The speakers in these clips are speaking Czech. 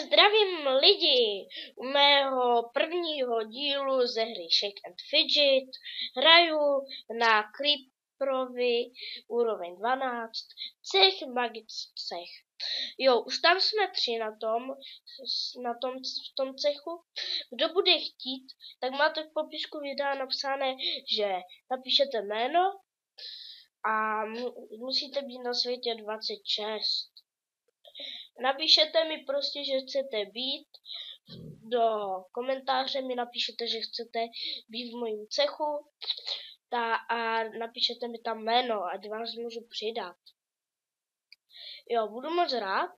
zdravím lidi u mého prvního dílu ze hry Shake and Fidget. Hraju na Creeperovi úroveň 12, cech Magic cech. Jo, už tam jsme 3 v tom cechu. Kdo bude chtít, tak máte v popisku videa napsané, že napíšete jméno a musíte být na světě 26. Napíšete mi prostě, že chcete být, do komentáře mi napíšete, že chcete být v mojím cechu a napíšete mi tam jméno, ať vás můžu přidat. Jo, budu moc rád,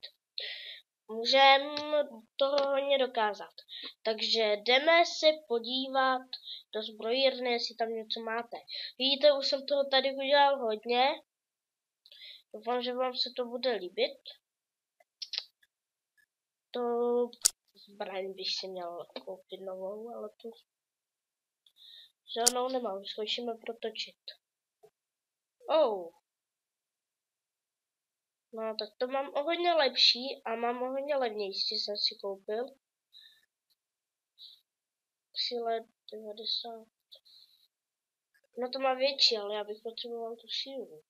můžeme toho hodně dokázat. Takže jdeme se podívat do zbrojírny, jestli tam něco máte. Vidíte, už jsem toho tady udělal hodně. Doufám, že vám se to bude líbit. To zbraň bych si měl koupit novou, ale tu žádnou nemám, zkoušíme protočit. No tak to mám o hodně lepší a mám o hodně levnější, jsem si koupil. Síle 90. No to má větší, ale já bych potřeboval tu sílu.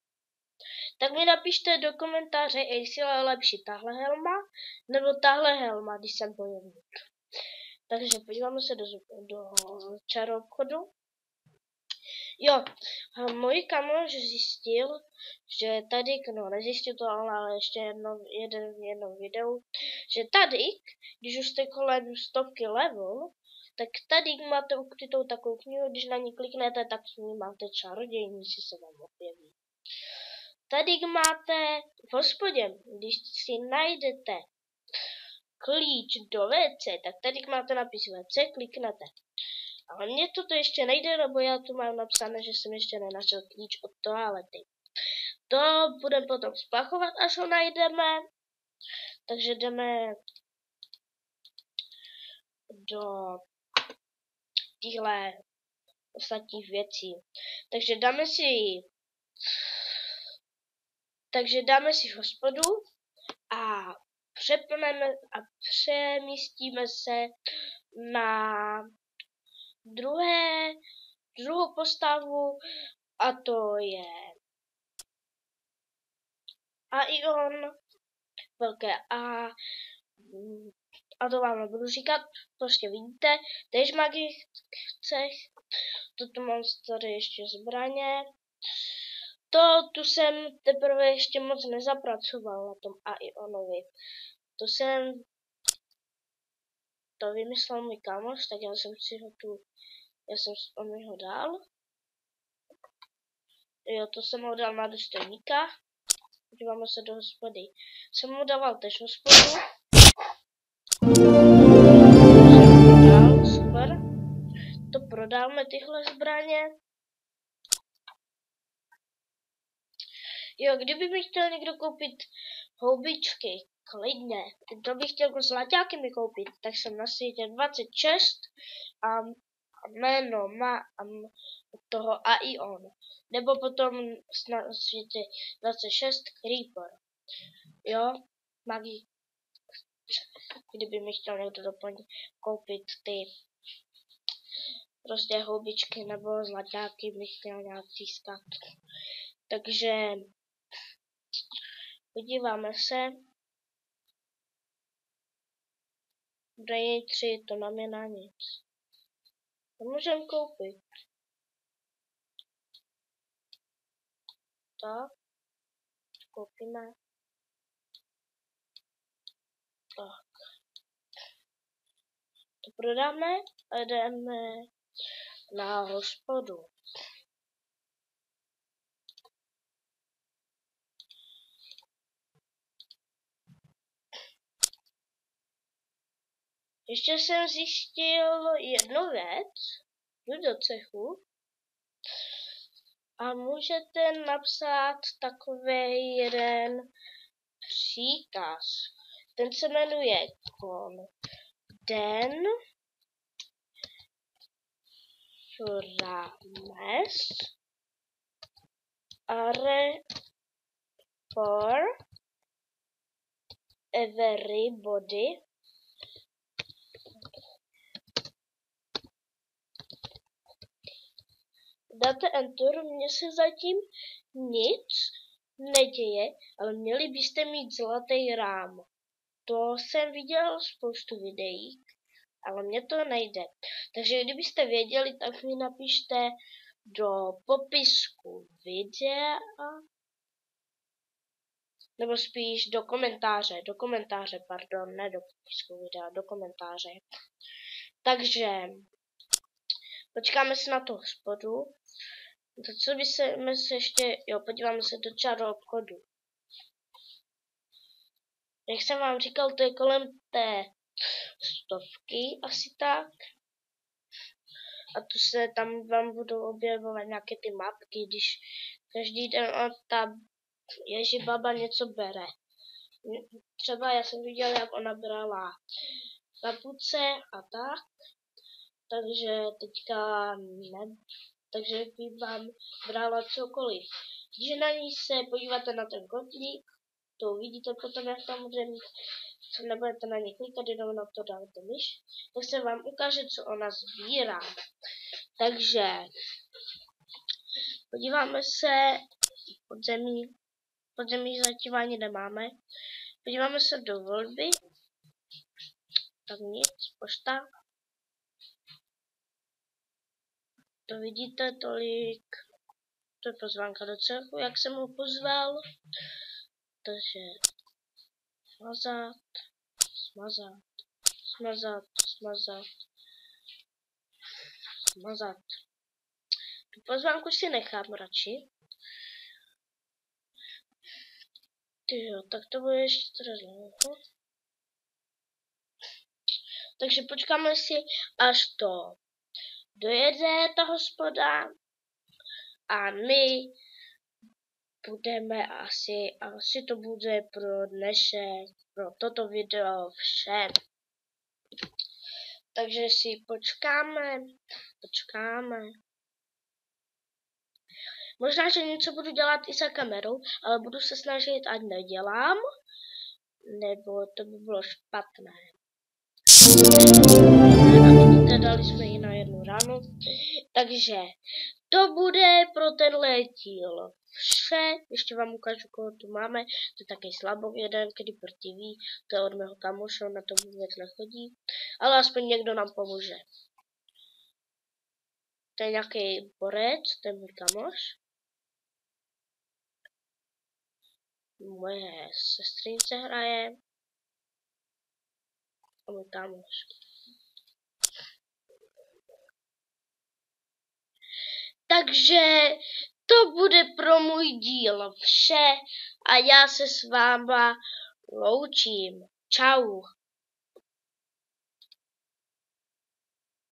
Tak mi napište do komentáře, jestli je lepší tahle helma, nebo tahle helma, když jsem bojovník. Takže podíváme se do čaroobchodu. Jo, můj kamoš zjistil, že tady, no nezjistil to, ale ještě v jednom videu, že tady, když už jste kolem 100 level, tak tady máte ukrytou takovou knihu, když na ní kliknete, tak s ní máte čarodějnici, se vám objeví. Tady máte v hospodě, když si najdete klíč do WC, tak tady máte napis WC, kliknete. Ale mně toto ještě nejde, nebo já tu mám napsané, že jsem ještě nenašel klíč od toalety. To budeme potom splachovat, až ho najdeme. Takže jdeme do těchhle ostatních věcí. Takže dáme si hospodu a přemístíme se na druhou postavu, a to je Aion, velké a to vám nebudu říkat, prostě vidíte, tež Magic cech, toto mám tady ještě zbraně, tu jsem teprve ještě moc nezapracoval na tom Aionovi, to vymyslel můj kámoš, tak já jsem ho dal. Jo, to jsem ho dal na důstojníka. Podíváme se do hospody. Jsem mu dával tež hospodu. Super. To prodáme tyhle zbraně. Jo, kdyby mi chtěl někdo koupit houbičky, klidně. Kdo by chtěl zlaťáky mi koupit, tak jsem na světě 26 a jméno má toho Aion. Nebo potom na světě 26 Creeper. Jo, Magic. Kdyby mi chtěl někdo doplnit koupit ty prostě houbičky nebo zlaťáky, bych chtěl nějak získat. Takže podíváme se. Brain 3, to nám je na nic. To můžeme koupit. Tak. Koupíme. Tak. To prodáme a jdeme na hospodu. Ještě jsem zjistil jednu věc. Jdu do cechu a můžete napsat takový jeden příkaz. Ten se jmenuje Den Frames are for everybody dáte Enter, mně se zatím nic neděje, ale měli byste mít zlatý rám. To jsem viděl spoustu videí, ale mně to nejde. Takže kdybyste věděli, tak mi napište do popisku videa, nebo spíš do komentáře, pardon, ne do popisku videa, do komentáře. Takže počkáme se na to hospodu. To, co by se ještě, podíváme se do čaru obchodu. Jak jsem vám říkal, to je kolem té 100, asi tak. A tu se tam vám budou objevovat nějaké ty mapky, když každý den ta Ježibaba něco bere. Třeba já jsem viděl, jak ona brala kapuce a tak. Takže teďka ne, takže by vám brala cokoliv. Když na ní se podíváte na ten kotlík, to uvidíte potom, jak tam bude mít, nebudete na ní klikat, jenom na to dáte myš, tak se vám ukáže, co ona sbírá. Takže podíváme se podzemí zatím ani nemáme. Podíváme se do volby, tak nic, pošta. To vidíte tolik, to je pozvánka do cechu, jak jsem ho pozval. Takže smazat. Tu pozvánku si nechám radši. Tyjo, tak to bude ještě teda dlouho. Takže počkáme si, až to dojede ta hospoda a my budeme asi to bude pro dnešek, pro toto video vše. Takže si počkáme. Možná, že něco budu dělat i za kamerou, ale budu se snažit, ať nedělám, nebo to by bylo špatné. Dali jsme ji na 1 ránu, takže to bude pro tenhle díl vše. Ještě vám ukážu, koho tu máme. To je taky Slabok jeden, Creeper TV, to je od mého kamoše, na to vůbec nechodí, ale aspoň někdo nám pomůže. To je nějaký borec, to je můj kamoš. Moje sestřenice hraje a můj kámoš. Takže to bude pro můj díl vše a já se s váma loučím. Čau.